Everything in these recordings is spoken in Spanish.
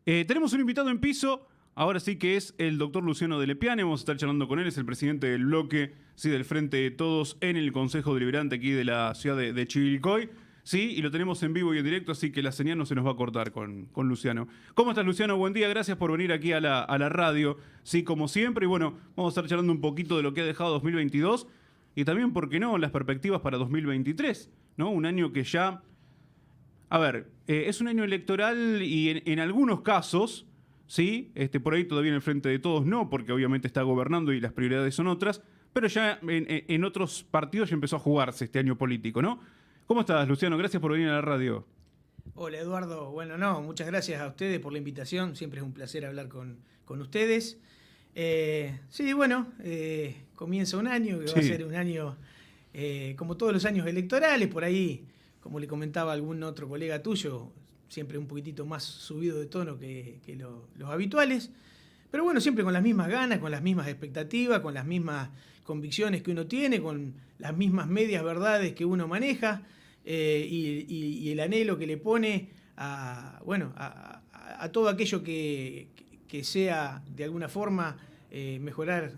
Tenemos un invitado en piso, ahora sí que es el doctor Luciano de Lepiane. Vamos a estar charlando con él, es el presidente del bloque, sí, del Frente de Todos en el Consejo Deliberante aquí de la ciudad de Chivilcoy. Sí, y lo tenemos en vivo y en directo, así que la señal no se nos va a cortar con Luciano. ¿Cómo estás, Luciano? Buen día, gracias por venir aquí a la radio. Sí, como siempre, y bueno, vamos a estar charlando un poquito de lo que ha dejado 2022 y también, ¿por qué no?, las perspectivas para 2023, ¿no? Un año que ya... A ver, es un año electoral y en algunos casos, ¿sí? Por ahí todavía en el Frente de Todos no, porque obviamente está gobernando y las prioridades son otras, pero ya en otros partidos ya empezó a jugarse este año político, ¿no? ¿Cómo estás, Luciano? Gracias por venir a la radio. Hola Eduardo, bueno, no, muchas gracias a ustedes por la invitación, siempre es un placer hablar con ustedes. Sí, bueno, comienza un año que va a Sí, ser un año, como todos los años electorales, por ahí, como le comentaba algún otro colega tuyo, siempre un poquitito más subido de tono que los habituales, pero bueno, siempre con las mismas ganas, con las mismas expectativas, con las mismas convicciones que uno tiene, con las mismas medias verdades que uno maneja y el anhelo que le pone a, bueno, a todo aquello que sea de alguna forma mejorar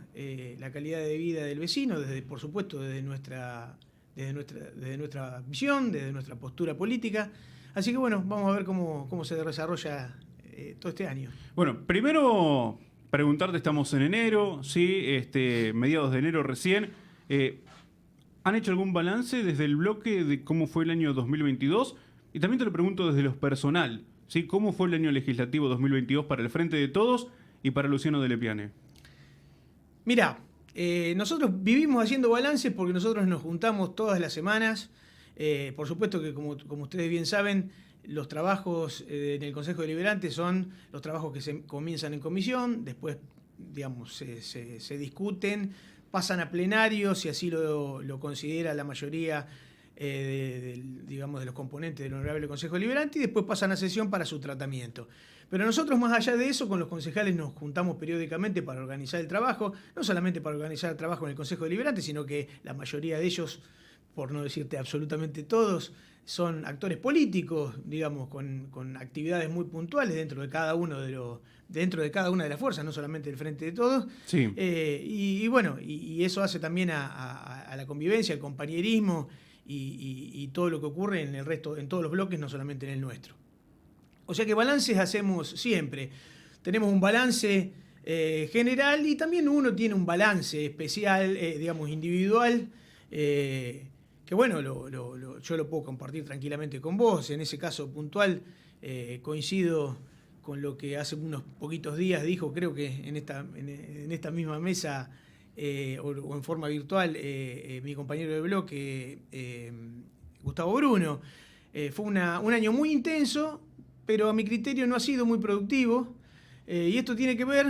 la calidad de vida del vecino, desde, por supuesto desde nuestra visión, desde nuestra postura política. Así que bueno, vamos a ver cómo se desarrolla todo este año. bueno, primero preguntarte, estamos en enero, ¿sí? Mediados de enero recién. ¿Han hecho algún balance desde el bloque de cómo fue el año 2022? Y también te lo pregunto desde lo personal, ¿sí? ¿Cómo fue el año legislativo 2022 para el Frente de Todos y para Luciano de Lepiane? Mirá, nosotros vivimos haciendo balances porque nosotros nos juntamos todas las semanas. Por supuesto que como ustedes bien saben, los trabajos en el Consejo Deliberante son los trabajos que se comienzan en comisión, después, digamos, se discuten, pasan a plenario, si así lo considera la mayoría digamos, de los componentes del Honorable Consejo Deliberante, y después pasan a sesión para su tratamiento. Pero nosotros, más allá de eso, con los concejales nos juntamos periódicamente para organizar el trabajo, no solamente para organizar el trabajo en el Consejo Deliberante, sino que la mayoría de ellos, por no decirte absolutamente todos, son actores políticos, digamos, con actividades muy puntuales dentro de cada dentro de cada una de las fuerzas, no solamente del Frente de Todos. Sí. Y bueno, y eso hace también a la convivencia, al compañerismo y todo lo que ocurre en el resto, en todos los bloques, no solamente en el nuestro. O sea que balances hacemos siempre. Tenemos un balance general y también uno tiene un balance especial, digamos, individual, que bueno, yo lo puedo compartir tranquilamente con vos. En ese caso puntual coincido con lo que hace unos poquitos días dijo, creo que en esta misma mesa o en forma virtual, mi compañero de bloque, Gustavo Bruno. Fue un año muy intenso, pero a mi criterio no ha sido muy productivo. Y esto tiene que ver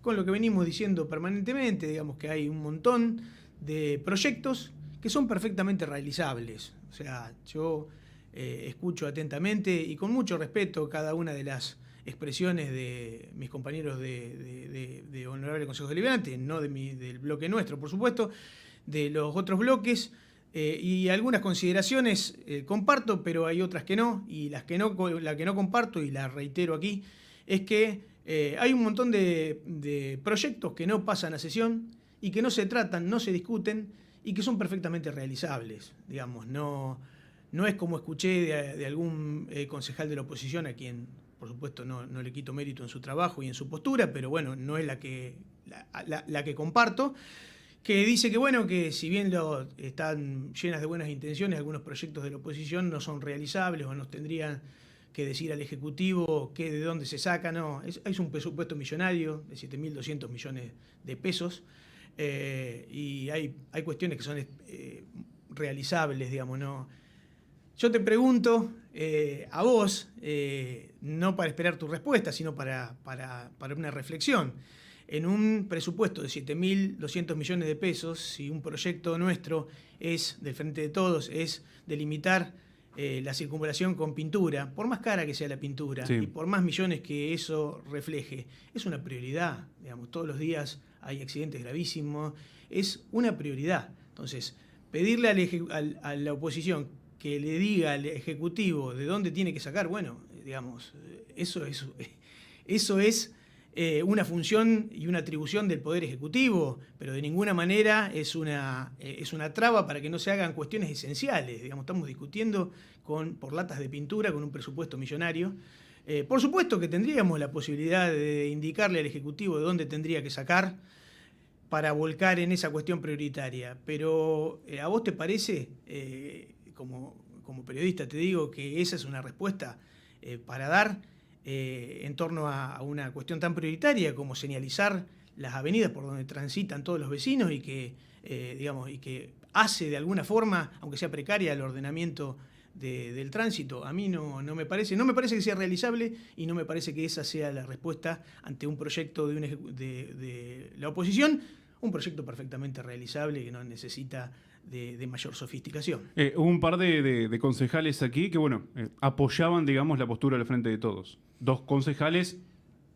con lo que venimos diciendo permanentemente, digamos que hay un montón de proyectos que son perfectamente realizables. O sea, yo escucho atentamente y con mucho respeto cada una de las expresiones de mis compañeros de Honorable Consejo Deliberante, no del bloque nuestro, por supuesto, de los otros bloques, y algunas consideraciones comparto, pero hay otras que no, y la que no comparto, y la reitero aquí, es que hay un montón de proyectos que no pasan a sesión y que no se tratan, no se discuten, y que son perfectamente realizables. Digamos, no es como escuché de algún concejal de la oposición, a quien por supuesto no le quito mérito en su trabajo y en su postura, pero bueno, no es la que comparto, que dice que bueno, que si bien están llenas de buenas intenciones, algunos proyectos de la oposición no son realizables o nos tendrían que decir al Ejecutivo de dónde se saca. No, es un presupuesto millonario de 7.200 millones de pesos, y hay cuestiones que son realizables, digamos, ¿no? Yo te pregunto a vos, no para esperar tu respuesta, sino para una reflexión. En un presupuesto de 7.200 millones de pesos, si un proyecto nuestro del Frente de Todos, es delimitar la circunvalación con pintura, por más cara que sea la pintura, Sí. y por más millones que eso refleje, es una prioridad. Digamos, todos los días hay accidentes gravísimos, es una prioridad. Entonces, pedirle a la oposición que le diga al Ejecutivo de dónde tiene que sacar, bueno, digamos, eso Eso es una función y una atribución del Poder Ejecutivo, pero de ninguna manera es una traba para que no se hagan cuestiones esenciales. Digamos, estamos discutiendo por latas de pintura con un presupuesto millonario. Por supuesto que tendríamos la posibilidad de indicarle al Ejecutivo de dónde tendría que sacar para volcar en esa cuestión prioritaria. Pero ¿a vos te parece, como periodista te digo, que esa es una respuesta para dar en torno a una cuestión tan prioritaria como señalizar las avenidas por donde transitan todos los vecinos y que hace de alguna forma, aunque sea precaria, el ordenamiento del tránsito? A mí no me parece que sea realizable y no me parece que esa sea la respuesta ante un proyecto de la oposición, un proyecto perfectamente realizable que no necesita de mayor sofisticación. Hubo un par de concejales aquí que, apoyaban, digamos, la postura del Frente de Todos. 2 concejales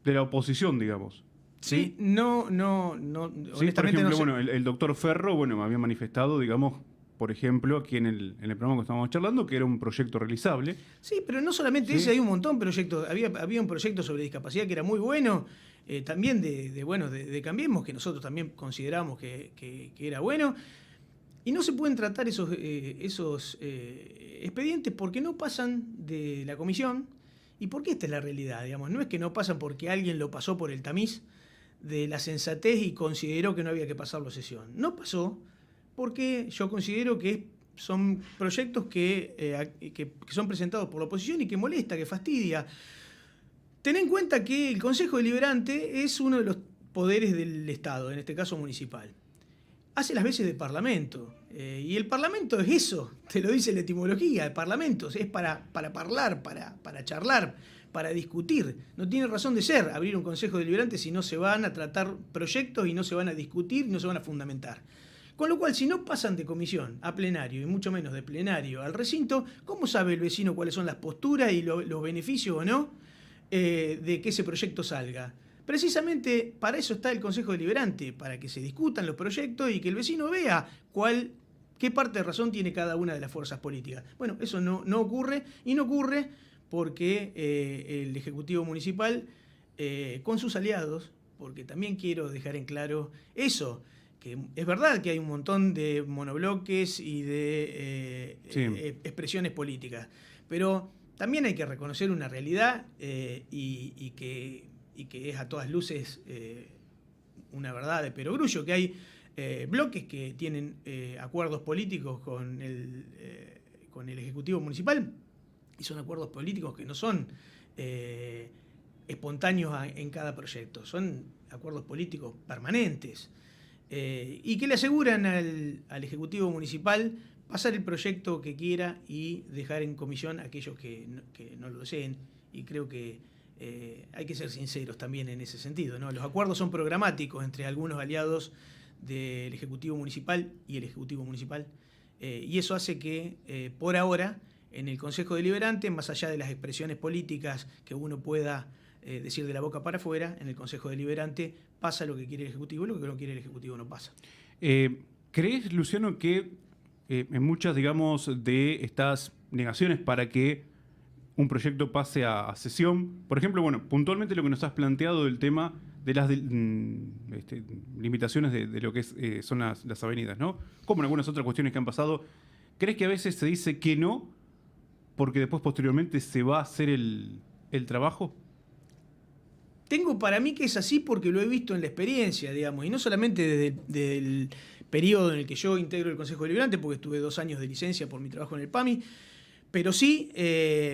de la oposición, digamos. Sí, no, Sí, por honestamente ejemplo, no sé. el doctor Ferro, me había manifestado, digamos, por ejemplo, aquí en el programa que estábamos charlando, que era un proyecto realizable. Sí, pero no solamente ¿Sí? ese, hay un montón de proyectos. Había un proyecto sobre discapacidad que era muy bueno, también de Cambiemos, que nosotros también consideramos que era bueno. Y no se pueden tratar esos expedientes porque no pasan de la comisión y porque esta es la realidad, digamos. No es que no pasan porque alguien lo pasó por el tamiz de la sensatez y consideró que no había que pasarlo a sesión. No pasó porque yo considero que son proyectos que son presentados por la oposición y que molesta, que fastidia. Ten en cuenta que el Consejo Deliberante es uno de los poderes del Estado, en este caso municipal. Hace las veces de Parlamento. Y el Parlamento es eso, te lo dice la etimología. El Parlamento es para hablar, para charlar, para discutir. No tiene razón de ser abrir un Consejo Deliberante si no se van a tratar proyectos y no se van a discutir y no se van a fundamentar. Con lo cual, si no pasan de comisión a plenario, y mucho menos de plenario al recinto, ¿cómo sabe el vecino cuáles son las posturas y los beneficios o no de que ese proyecto salga? Precisamente para eso está el Consejo Deliberante, para que se discutan los proyectos y que el vecino vea qué parte de razón tiene cada una de las fuerzas políticas. Bueno, eso no ocurre, y no ocurre porque el Ejecutivo Municipal, con sus aliados, porque también quiero dejar en claro eso, que es verdad que hay un montón de monobloques y de expresiones políticas, pero también hay que reconocer una realidad y que es a todas luces una verdad de perogrullo, que hay bloques que tienen acuerdos políticos con el Ejecutivo Municipal, y son acuerdos políticos que no son espontáneos en cada proyecto, son acuerdos políticos permanentes, y que le aseguran al Ejecutivo Municipal pasar el proyecto que quiera y dejar en comisión a aquellos que no lo deseen, y creo que hay que ser sinceros también en ese sentido, ¿no? Los acuerdos son programáticos entre algunos aliados del Ejecutivo Municipal y el Ejecutivo Municipal, y eso hace que, por ahora, en el Consejo Deliberante, más allá de las expresiones políticas que uno pueda decir de la boca para afuera, en el Consejo Deliberante pasa lo que quiere el Ejecutivo, lo que no quiere el Ejecutivo no pasa. ¿Crees, Luciano, que en muchas, digamos, de estas negaciones para que un proyecto pase a sesión, por ejemplo, puntualmente lo que nos has planteado del tema de las limitaciones de lo que son las avenidas, ¿no? Como en algunas otras cuestiones que han pasado, ¿crees que a veces se dice que no porque después posteriormente se va a hacer el trabajo? Tengo para mí que es así porque lo he visto en la experiencia, digamos, y no solamente desde el periodo en el que yo integro el Consejo Deliberante, porque estuve 2 años de licencia por mi trabajo en el PAMI, pero sí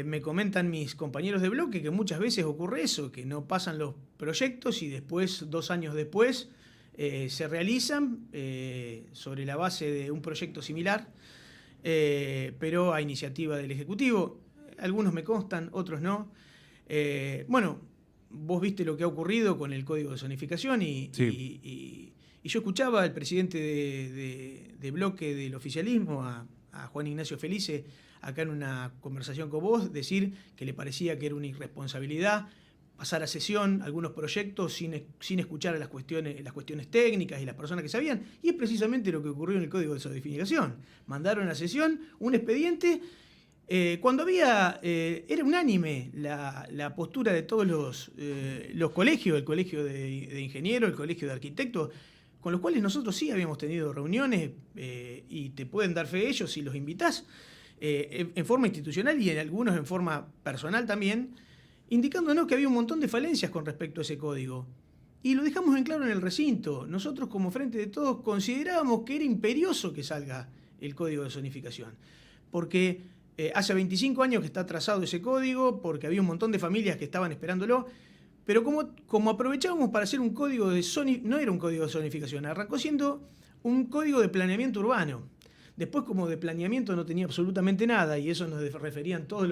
me comentan mis compañeros de bloque que muchas veces ocurre eso, que no pasan los proyectos y después, 2 años después, se realizan sobre la base de un proyecto similar, pero a iniciativa del Ejecutivo. Algunos me constan, otros no. Vos viste lo que ha ocurrido con el Código de Zonificación y yo escuchaba al presidente de bloque del oficialismo, a Juan Ignacio Felice, acá en una conversación con vos, decir que le parecía que era una irresponsabilidad pasar a sesión algunos proyectos sin escuchar las cuestiones técnicas y las personas que sabían, y es precisamente lo que ocurrió en el Código de Zonificación. Mandaron a sesión un expediente Cuando era unánime la postura de todos los colegios, el colegio de ingenieros, el colegio de arquitectos, con los cuales nosotros sí habíamos tenido reuniones, y te pueden dar fe ellos si los invitás, en forma institucional y en algunos en forma personal también, indicándonos que había un montón de falencias con respecto a ese código. Y lo dejamos en claro en el recinto. Nosotros, como Frente de Todos, considerábamos que era imperioso que salga el código de zonificación, porque hace 25 años que está trazado ese código, porque había un montón de familias que estaban esperándolo, pero como aprovechábamos para hacer un código de no era un código de zonificación, arrancó siendo un código de planeamiento urbano. Después, como de planeamiento no tenía absolutamente nada, y eso nos referían todas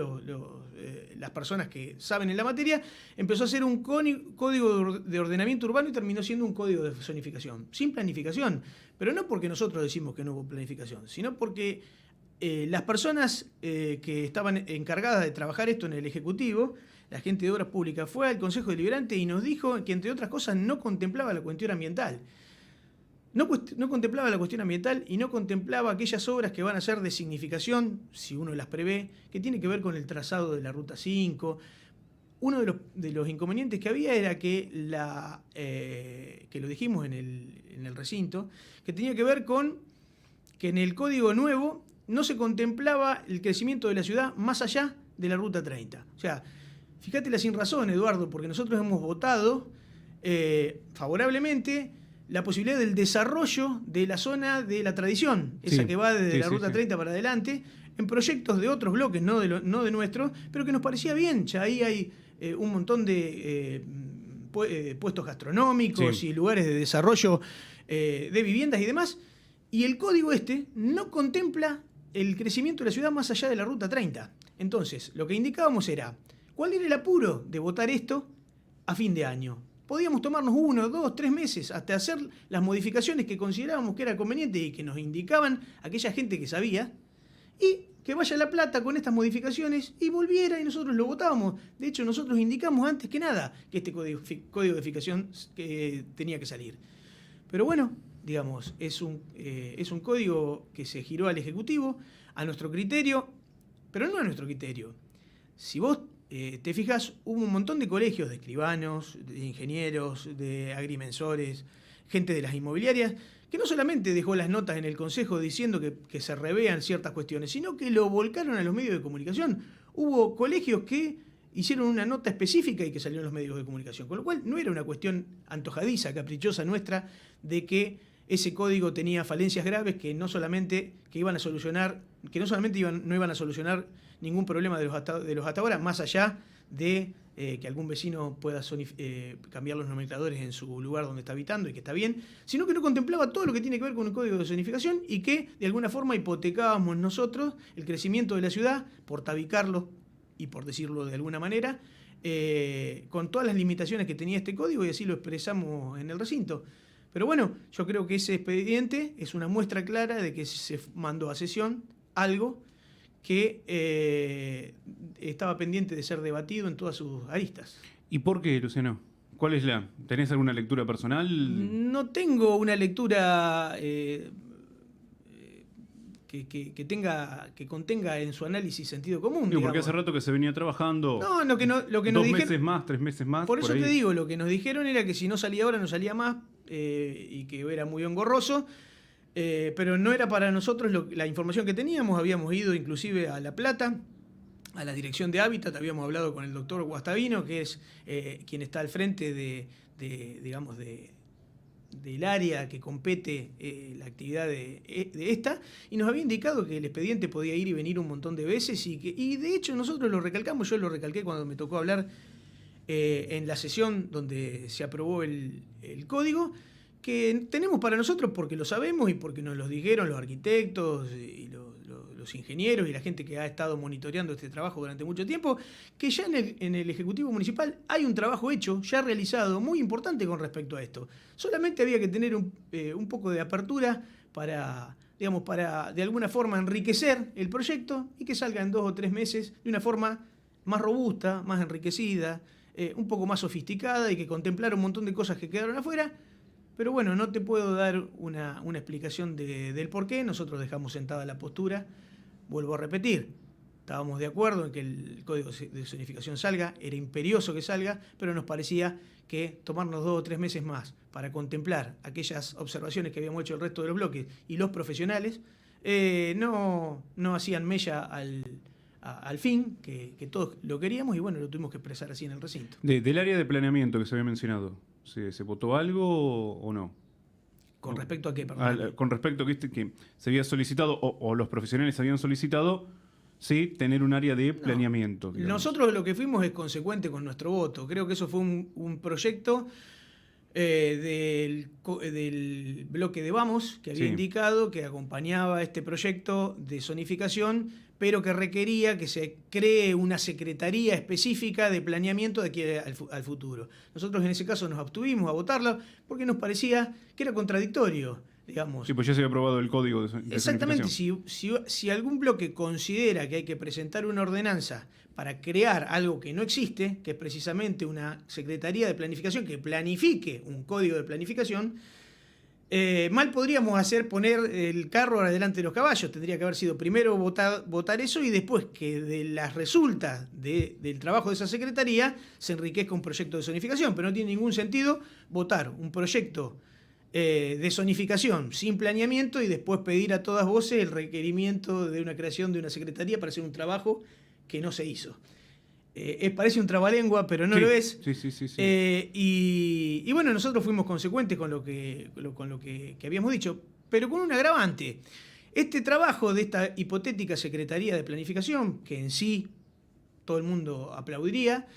las personas que saben en la materia, empezó a ser un código de ordenamiento urbano y terminó siendo un código de zonificación, sin planificación. Pero no porque nosotros decimos que no hubo planificación, sino porque las personas que estaban encargadas de trabajar esto en el Ejecutivo, la gente de Obras Públicas, fue al Consejo Deliberante y nos dijo que, entre otras cosas, no contemplaba la cuestión ambiental. No contemplaba la cuestión ambiental y no contemplaba aquellas obras que van a ser de significación, si uno las prevé, que tiene que ver con el trazado de la Ruta 5. Uno de los inconvenientes que había era que lo dijimos en el recinto, que tenía que ver con que en el código nuevo no se contemplaba el crecimiento de la ciudad más allá de la Ruta 30. O sea, fíjate la sin razón, Eduardo, porque nosotros hemos votado favorablemente la posibilidad del desarrollo de la zona de la tradición, esa que va desde la Ruta 30 para adelante, en proyectos de otros bloques, no de nuestros, pero que nos parecía bien. Ya ahí hay un montón de puestos gastronómicos y lugares de desarrollo de viviendas y demás, y el código no contempla el crecimiento de la ciudad más allá de la Ruta 30. Entonces, lo que indicábamos era, ¿cuál era el apuro de votar esto a fin de año? Podíamos tomarnos 1, 2, 3 meses hasta hacer las modificaciones que considerábamos que era conveniente y que nos indicaban aquella gente que sabía, y que vaya La Plata con estas modificaciones y volviera y nosotros lo votábamos. De hecho, nosotros indicamos antes que nada que este código de edificación tenía que salir. Pero bueno, digamos, es un código que se giró al Ejecutivo, a nuestro criterio, pero no a nuestro criterio. Si vos te fijas, hubo un montón de colegios de escribanos, de ingenieros, de agrimensores, gente de las inmobiliarias, que no solamente dejó las notas en el Consejo diciendo que se revean ciertas cuestiones, sino que lo volcaron a los medios de comunicación. Hubo colegios que hicieron una nota específica y que salió en los medios de comunicación, con lo cual no era una cuestión antojadiza, caprichosa nuestra, de que ese código tenía falencias graves que no solamente iban a solucionar ningún problema de los hasta ahora, más allá de que algún vecino pueda cambiar los nomencladores en su lugar donde está habitando y que está bien, sino que no contemplaba todo lo que tiene que ver con el código de zonificación y que de alguna forma hipotecábamos nosotros el crecimiento de la ciudad por tabicarlo y por decirlo de alguna manera, con todas las limitaciones que tenía este código, y así lo expresamos en el recinto. Pero bueno, yo creo que ese expediente es una muestra clara de que se mandó a sesión algo que estaba pendiente de ser debatido en todas sus aristas. ¿Y por qué, Luciano? ¿Cuál es ¿Tenés alguna lectura personal? No tengo una lectura que contenga en su análisis sentido común. Digo, porque hace rato que se venía trabajando. No, lo que nos 2 dijeron, meses más, 3 meses más. Por eso te digo, lo que nos dijeron era que si no salía ahora no salía más, y que era muy engorroso. Pero no era para nosotros la información que teníamos. Habíamos ido inclusive a La Plata, a la dirección de Hábitat, habíamos hablado con el doctor Guastavino, que es quien está al frente del área que compete la actividad de esta, y nos había indicado que el expediente podía ir y venir un montón de veces, y de hecho nosotros lo recalcamos. Yo lo recalqué cuando me tocó hablar en la sesión donde se aprobó el código, que tenemos para nosotros, porque lo sabemos y porque nos lo dijeron los arquitectos y los ingenieros y la gente que ha estado monitoreando este trabajo durante mucho tiempo, que ya en el Ejecutivo Municipal hay un trabajo hecho, ya realizado, muy importante con respecto a esto. Solamente había que tener un poco de apertura para de alguna forma enriquecer el proyecto y que salga en 2 o 3 meses de una forma más robusta, más enriquecida, un poco más sofisticada, y que contemplara un montón de cosas que quedaron afuera. Pero bueno, no te puedo dar una explicación del por qué. Nosotros dejamos sentada la postura. Vuelvo a repetir, estábamos de acuerdo en que el código de zonificación salga, era imperioso que salga, pero nos parecía que tomarnos 2 o 3 meses más para contemplar aquellas observaciones que habíamos hecho el resto de los bloques y los profesionales, no hacían mella al fin, que todos lo queríamos, y bueno, lo tuvimos que expresar así en el recinto. Del área de planeamiento que se había mencionado, ¿se votó algo o no? ¿Con respecto a qué? Perdón. Con respecto a que se había solicitado, o los profesionales habían solicitado, sí, tener un área de planeamiento. No. Nosotros lo que fuimos es consecuente con nuestro voto. Creo que eso fue un proyecto del bloque de Vamos, que había indicado que acompañaba este proyecto de zonificación, pero que requería que se cree una secretaría específica de planeamiento de aquí al futuro. Nosotros en ese caso nos abstuvimos a votarlo porque nos parecía que era contradictorio, digamos. Sí, pues ya se había aprobado el código de Exactamente, si algún bloque considera que hay que presentar una ordenanza para crear algo que no existe, que es precisamente una secretaría de planificación que planifique un código de planificación, mal podríamos poner el carro adelante de los caballos. Tendría que haber sido primero votar eso y después que de las resultas del trabajo de esa secretaría se enriquezca un proyecto de zonificación. Pero no tiene ningún sentido votar un proyecto de zonificación sin planeamiento y después pedir a todas voces el requerimiento de una creación de una secretaría para hacer un trabajo que no se hizo. Parece un trabalengua, pero no lo es. Sí. Y bueno, nosotros fuimos consecuentes con lo que habíamos dicho, pero con un agravante. Este trabajo de esta hipotética Secretaría de Planificación, que en sí todo el mundo aplaudiría,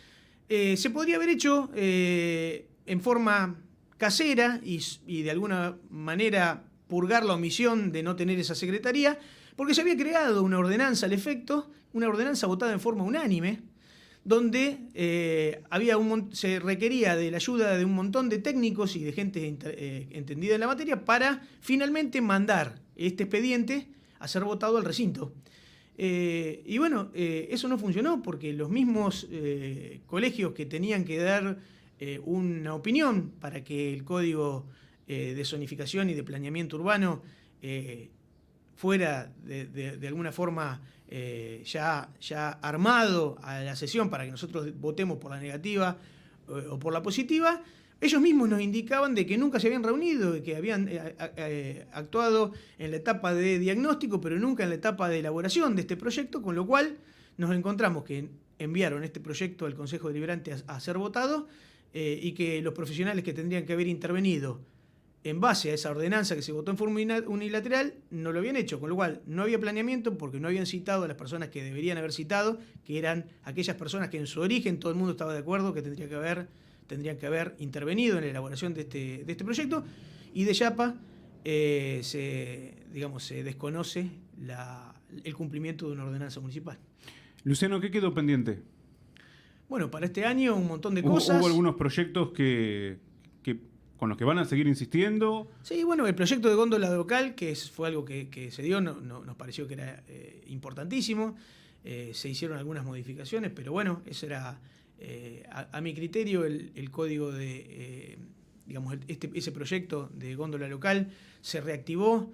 se podría haber hecho en forma casera y de alguna manera purgar la omisión de no tener esa secretaría, porque se había creado una ordenanza al efecto, una ordenanza votada en forma unánime, donde se requería de la ayuda de un montón de técnicos y de gente entendida en la materia para finalmente mandar este expediente a ser votado al recinto. Y bueno, eso no funcionó porque los mismos colegios que tenían que dar una opinión para que el código de zonificación y de planeamiento urbano fuera de alguna forma ya armado a la sesión para que nosotros votemos por la negativa o por la positiva, ellos mismos nos indicaban de que nunca se habían reunido, de que habían actuado en la etapa de diagnóstico, pero nunca en la etapa de elaboración de este proyecto, con lo cual nos encontramos que enviaron este proyecto al Consejo Deliberante a ser votado y que los profesionales que tendrían que haber intervenido en base a esa ordenanza que se votó en forma unilateral, no lo habían hecho, con lo cual no había planeamiento porque no habían citado a las personas que deberían haber citado, que eran aquellas personas que en su origen todo el mundo estaba de acuerdo que tendrían que haber intervenido en la elaboración de este proyecto, y de Yapa se desconoce el cumplimiento de una ordenanza municipal. Luciano, ¿qué quedó pendiente? Bueno, para este año un montón de cosas. ¿Hubo algunos proyectos con los que van a seguir insistiendo? Sí, bueno, el proyecto de góndola local, que fue algo que se dio, nos pareció que era importantísimo. Se hicieron algunas modificaciones, pero bueno, eso era, a mi criterio, el código de, ese proyecto de góndola local se reactivó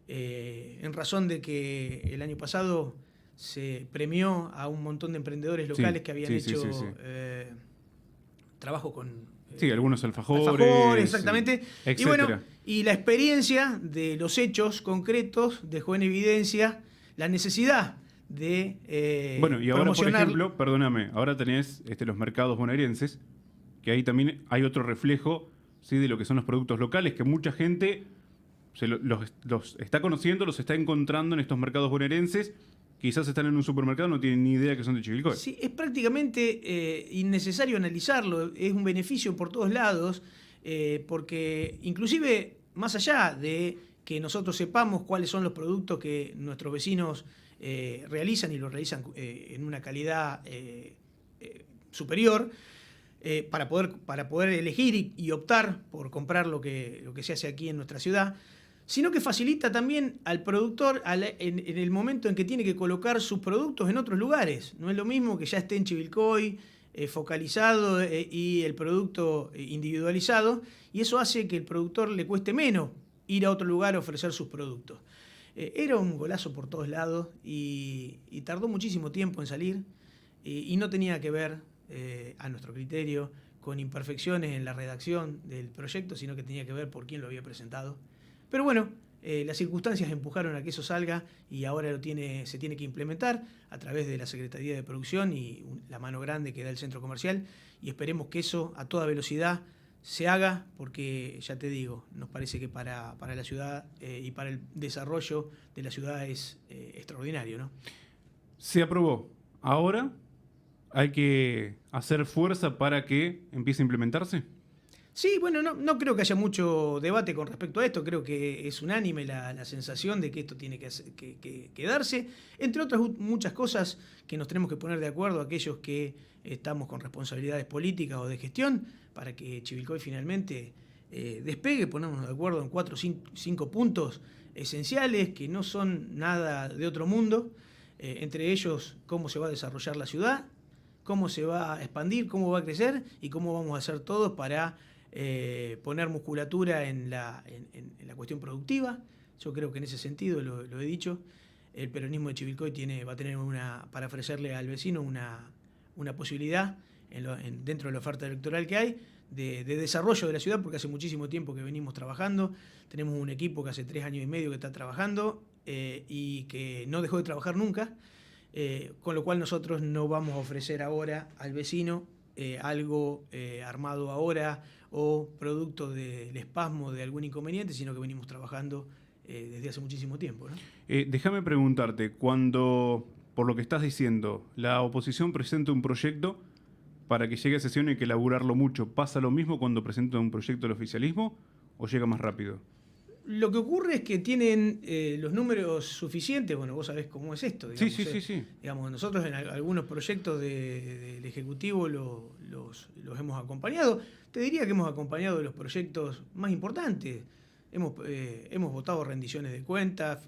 en razón de que el año pasado se premió a un montón de emprendedores locales que habían hecho trabajo con... Sí, algunos alfajores, exactamente. Y bueno, y la experiencia de los hechos concretos dejó en evidencia la necesidad de bueno, y ahora, promocionar... por ejemplo, perdóname, ahora tenés los mercados bonaerenses, que ahí también hay otro reflejo, ¿sí?, de lo que son los productos locales, que mucha gente los está conociendo, los está encontrando en estos mercados bonaerenses. Quizás están en un supermercado, no tienen ni idea que son de Chivilcoy. Sí, es prácticamente innecesario analizarlo. Es un beneficio por todos lados, porque inclusive más allá de que nosotros sepamos cuáles son los productos que nuestros vecinos realizan y lo realizan en una calidad superior, para poder elegir y optar por comprar lo que se hace aquí en nuestra ciudad, sino que facilita también al productor en el momento en que tiene que colocar sus productos en otros lugares. No es lo mismo que ya esté en Chivilcoy, focalizado y el producto individualizado, y eso hace que el productor le cueste menos ir a otro lugar a ofrecer sus productos. Era un golazo por todos lados y tardó muchísimo tiempo en salir y no tenía que ver, a nuestro criterio, con imperfecciones en la redacción del proyecto, sino que tenía que ver por quién lo había presentado. Pero bueno, las circunstancias empujaron a que eso salga y ahora se tiene que implementar a través de la Secretaría de Producción y la mano grande que da el centro comercial, y esperemos que eso a toda velocidad se haga, porque ya te digo, nos parece que para la ciudad y para el desarrollo de la ciudad es extraordinario, ¿no? Se aprobó. Ahora hay que hacer fuerza para que empiece a implementarse. Sí, bueno, no creo que haya mucho debate con respecto a esto, creo que es unánime la sensación de que esto tiene que darse, entre otras muchas cosas que nos tenemos que poner de acuerdo aquellos que estamos con responsabilidades políticas o de gestión, para que Chivilcoy finalmente despegue, ponernos de acuerdo en 4 o 5 puntos esenciales que no son nada de otro mundo, entre ellos cómo se va a desarrollar la ciudad, cómo se va a expandir, cómo va a crecer y cómo vamos a hacer todos para poner musculatura en la cuestión productiva. Yo creo que en ese sentido, lo he dicho, el peronismo de Chivilcoy va a tener para ofrecerle al vecino una posibilidad dentro de la oferta electoral que hay de desarrollo de la ciudad, porque hace muchísimo tiempo que venimos trabajando. Tenemos un equipo que hace 3 años y medio que está trabajando y que no dejó de trabajar nunca, con lo cual nosotros no vamos a ofrecer ahora al vecino algo armado ahora o producto del espasmo de algún inconveniente, sino que venimos trabajando desde hace muchísimo tiempo, ¿no? Déjame preguntarte, cuando, por lo que estás diciendo, la oposición presenta un proyecto para que llegue a sesión y hay que elaborarlo mucho, ¿pasa lo mismo cuando presenta un proyecto del oficialismo o llega más rápido? Lo que ocurre es que tienen los números suficientes. Bueno, vos sabés cómo es esto. Digamos, Sí. Digamos, nosotros en algunos proyectos del Ejecutivo los hemos acompañado. Te diría que hemos acompañado los proyectos más importantes. Hemos votado rendiciones de cuentas,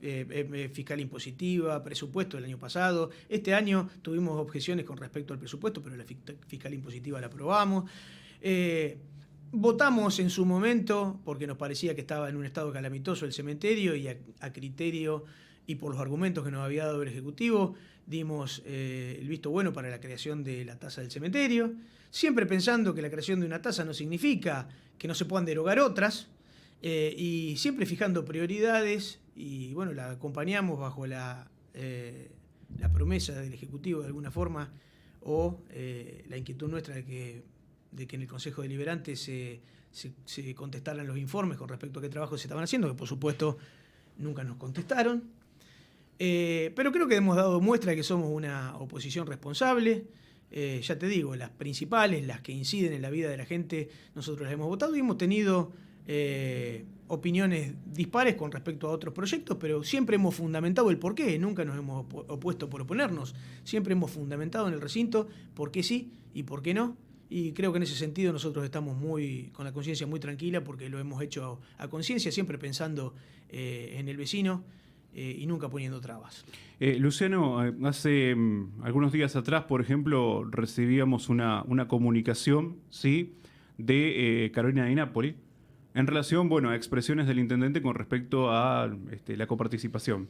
fiscal impositiva, presupuesto del año pasado. Este año tuvimos objeciones con respecto al presupuesto, pero la fiscal impositiva la aprobamos. Votamos en su momento, porque nos parecía que estaba en un estado calamitoso el cementerio, y a criterio y por los argumentos que nos había dado el Ejecutivo, dimos el visto bueno para la creación de la tasa del cementerio, siempre pensando que la creación de una tasa no significa que no se puedan derogar otras, y siempre fijando prioridades, y bueno, la acompañamos bajo la promesa del Ejecutivo de alguna forma, o la inquietud nuestra de que en el Consejo Deliberante se contestaran los informes con respecto a qué trabajo se estaban haciendo, que por supuesto nunca nos contestaron. Pero creo que hemos dado muestra de que somos una oposición responsable. Ya te digo, las principales, las que inciden en la vida de la gente, nosotros las hemos votado y hemos tenido opiniones dispares con respecto a otros proyectos, pero siempre hemos fundamentado el porqué, nunca nos hemos opuesto por oponernos, siempre hemos fundamentado en el recinto por qué sí y por qué no. Y creo que en ese sentido nosotros estamos con la conciencia muy tranquila, porque lo hemos hecho a conciencia, siempre pensando en el vecino y nunca poniendo trabas. Luciano, hace algunos días atrás, por ejemplo, recibíamos una comunicación, ¿sí?, de Carolina Di Napoli en relación, bueno, a expresiones del intendente con respecto a la coparticipación.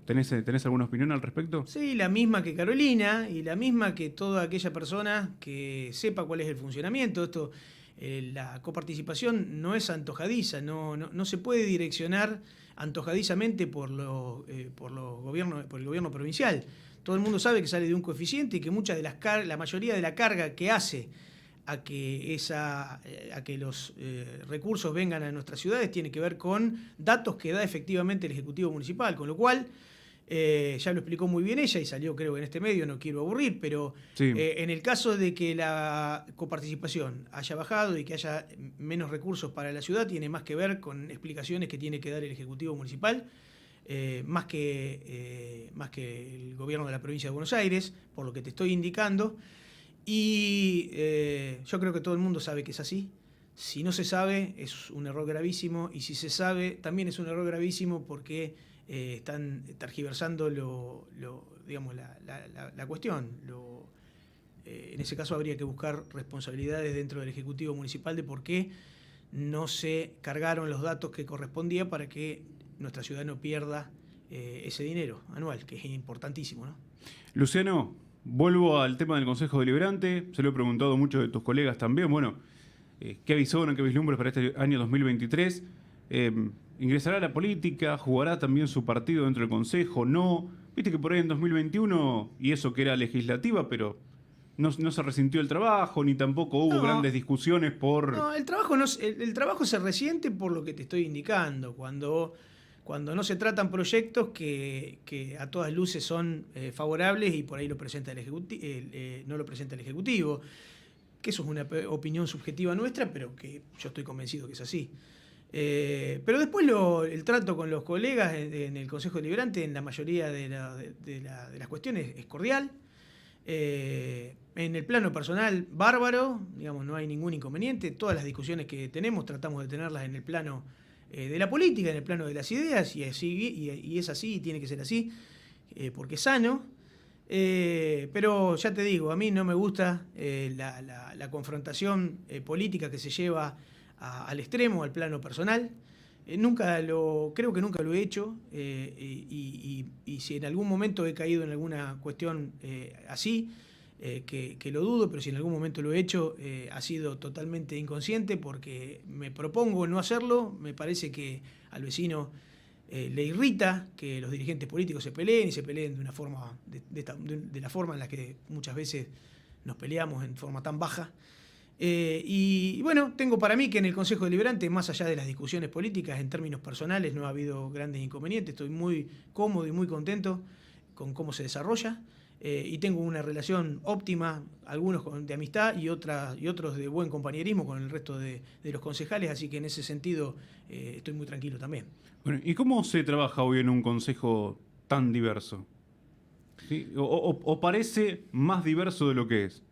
¿Tenés alguna opinión al respecto? Sí, la misma que Carolina y la misma que toda aquella persona que sepa cuál es el funcionamiento. La coparticipación no es antojadiza, no se puede direccionar antojadizamente por el gobierno provincial. Todo el mundo sabe que sale de un coeficiente y que la mayoría de la carga que hace a que los recursos vengan a nuestras ciudades tiene que ver con datos que da efectivamente el Ejecutivo Municipal, con lo cual, ya lo explicó muy bien ella y salió creo que en este medio, no quiero aburrir, pero sí. En el caso de que la coparticipación haya bajado y que haya menos recursos para la ciudad, tiene más que ver con explicaciones que tiene que dar el Ejecutivo Municipal, más que el gobierno de la provincia de Buenos Aires, por lo que te estoy indicando. Y yo creo que todo el mundo sabe que es así. Si no se sabe, es un error gravísimo, y si se sabe, también es un error gravísimo, porque están tergiversando la cuestión. En ese caso habría que buscar responsabilidades dentro del Ejecutivo Municipal de por qué no se cargaron los datos que correspondía para que nuestra ciudad no pierda ese dinero anual, que es importantísimo, ¿no? Luciano, vuelvo al tema del Consejo Deliberante. Se lo he preguntado a muchos de tus colegas también. Bueno, ¿qué avisoran, qué vislumbres para este año 2023? ¿Ingresará a la política? ¿Jugará también su partido dentro del Consejo? ¿No? Viste que por ahí en 2021, y eso que era legislativa, pero no se resintió el trabajo, ni tampoco hubo grandes discusiones por... No, el trabajo se resiente por lo que te estoy indicando, cuando no se tratan proyectos que a todas luces son favorables y por ahí lo presenta no lo presenta el Ejecutivo, que eso es una opinión subjetiva nuestra, pero que yo estoy convencido que es así. Pero después el trato con los colegas en el Consejo Deliberante, en la mayoría de las cuestiones, es cordial. En el plano personal, bárbaro, digamos, no hay ningún inconveniente. Todas las discusiones que tenemos tratamos de tenerlas en el plano de la política, en el plano de las ideas, y es así, y tiene que ser así, porque es sano. Pero ya te digo, a mí no me gusta la confrontación política que se lleva al extremo, al plano personal. Creo que nunca lo he hecho, y si en algún momento he caído en alguna cuestión así, que lo dudo, pero si en algún momento lo he hecho, ha sido totalmente inconsciente porque me propongo no hacerlo. Me parece que al vecino le irrita que los dirigentes políticos se peleen y se peleen de una forma de la forma en la que muchas veces nos peleamos en forma tan baja. Y bueno, tengo para mí que en el Consejo Deliberante, más allá de las discusiones políticas, en términos personales no ha habido grandes inconvenientes. Estoy muy cómodo y muy contento con cómo se desarrolla, y tengo una relación óptima, algunos de amistad y otros de buen compañerismo con el resto de los concejales, así que en ese sentido estoy muy tranquilo también. Bueno, ¿y cómo se trabaja hoy en un consejo tan diverso? ¿Sí? ¿O parece más diverso de lo que es?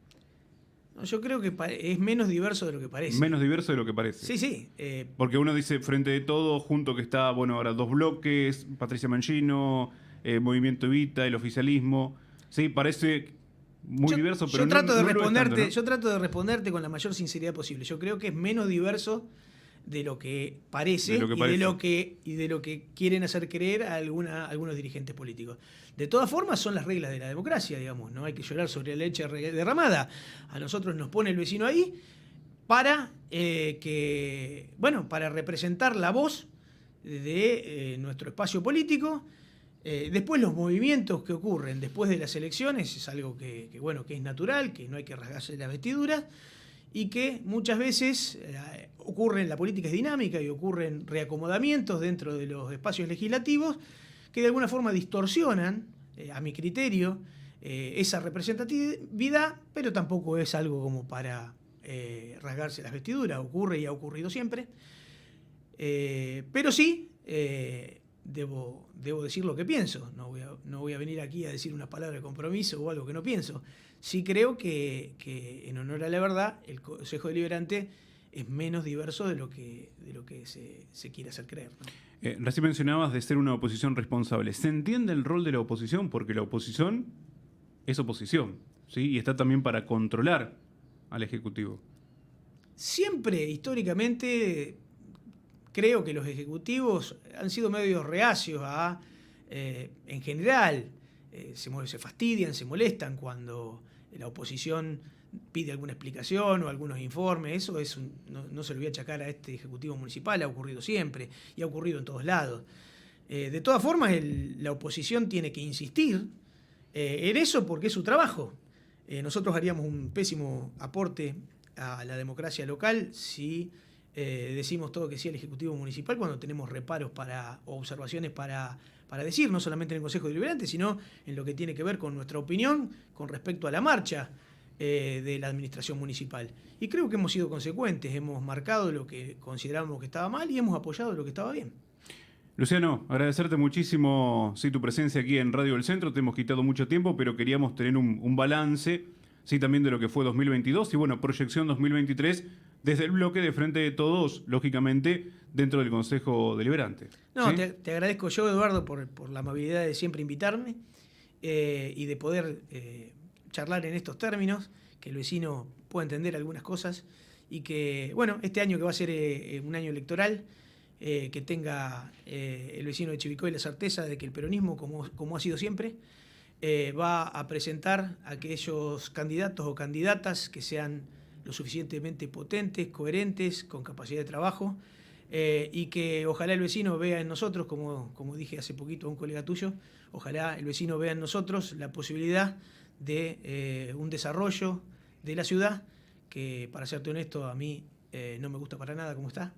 Yo creo que es menos diverso de lo que parece. Menos diverso de lo que parece. Sí, sí. Porque uno dice Frente de Todo, junto que está, bueno, ahora dos bloques, Patricia Mangino, Movimiento Evita, el oficialismo. Sí, parece muy diverso, pero yo trato de no responderte, lo es tanto, ¿no? Yo trato de responderte con la mayor sinceridad posible. Yo creo que es menos diverso de lo que parece, y de lo que quieren hacer creer a algunos dirigentes políticos. De todas formas, son las reglas de la democracia, digamos. No hay que llorar sobre la leche derramada. A nosotros nos pone el vecino ahí para para representar la voz de nuestro espacio político. Después los movimientos que ocurren después de las elecciones es algo que es natural, que no hay que rasgarse las vestiduras, y que muchas veces ocurren, la política es dinámica y ocurren reacomodamientos dentro de los espacios legislativos que de alguna forma distorsionan, a mi criterio, esa representatividad, pero tampoco es algo como para rasgarse las vestiduras. Ocurre y ha ocurrido siempre. Pero sí, debo decir lo que pienso. No voy a venir aquí a decir una palabra de compromiso o algo que no pienso. Sí creo que en honor a la verdad, el Consejo Deliberante es menos diverso de lo que se quiere hacer creer, ¿no? Recién mencionabas de ser una oposición responsable. ¿Se entiende el rol de la oposición? Porque la oposición es oposición, ¿sí? Y está también para controlar al Ejecutivo. Siempre, históricamente, creo que los ejecutivos han sido medio reacios en general, se fastidian, se molestan cuando la oposición pide alguna explicación o algunos informes. Eso no se lo voy a achacar a este Ejecutivo Municipal, ha ocurrido siempre y ha ocurrido en todos lados. De todas formas, la oposición tiene que insistir en eso porque es su trabajo. Nosotros haríamos un pésimo aporte a la democracia local si decimos todo que sí al Ejecutivo Municipal cuando tenemos reparos o observaciones para decir, no solamente en el Consejo Deliberante, sino en lo que tiene que ver con nuestra opinión con respecto a la marcha de la administración municipal. Y creo que hemos sido consecuentes, hemos marcado lo que considerábamos que estaba mal y hemos apoyado lo que estaba bien. Luciano, agradecerte muchísimo tu presencia aquí en Radio del Centro. Te hemos quitado mucho tiempo, pero queríamos tener un balance también de lo que fue 2022 y bueno, proyección 2023 desde el bloque de Frente de Todos, lógicamente, dentro del Consejo Deliberante. No, ¿sí? te agradezco yo, Eduardo, por la amabilidad de siempre invitarme y de poder charlar en estos términos, que el vecino pueda entender algunas cosas y que, bueno, este año que va a ser un año electoral, que tenga el vecino de Chivilcoy la certeza de que el peronismo, como ha sido siempre, va a presentar a aquellos candidatos o candidatas que sean lo suficientemente potentes, coherentes, con capacidad de trabajo, y que ojalá el vecino vea en nosotros, como dije hace poquito a un colega tuyo, ojalá el vecino vea en nosotros la posibilidad de un desarrollo de la ciudad, que para serte honesto a mí no me gusta para nada como está.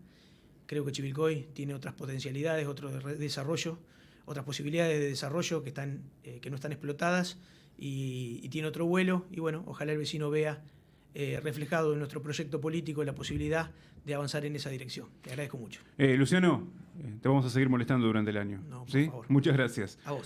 Creo que Chivilcoy tiene otras potencialidades, otro desarrollo, otras posibilidades de desarrollo que no están explotadas y tiene otro vuelo. Y bueno, ojalá el vecino vea reflejado en nuestro proyecto político la posibilidad de avanzar en esa dirección. Te agradezco mucho. Luciano, te vamos a seguir molestando durante el año. No, por ¿sí? favor. Muchas gracias. A vos.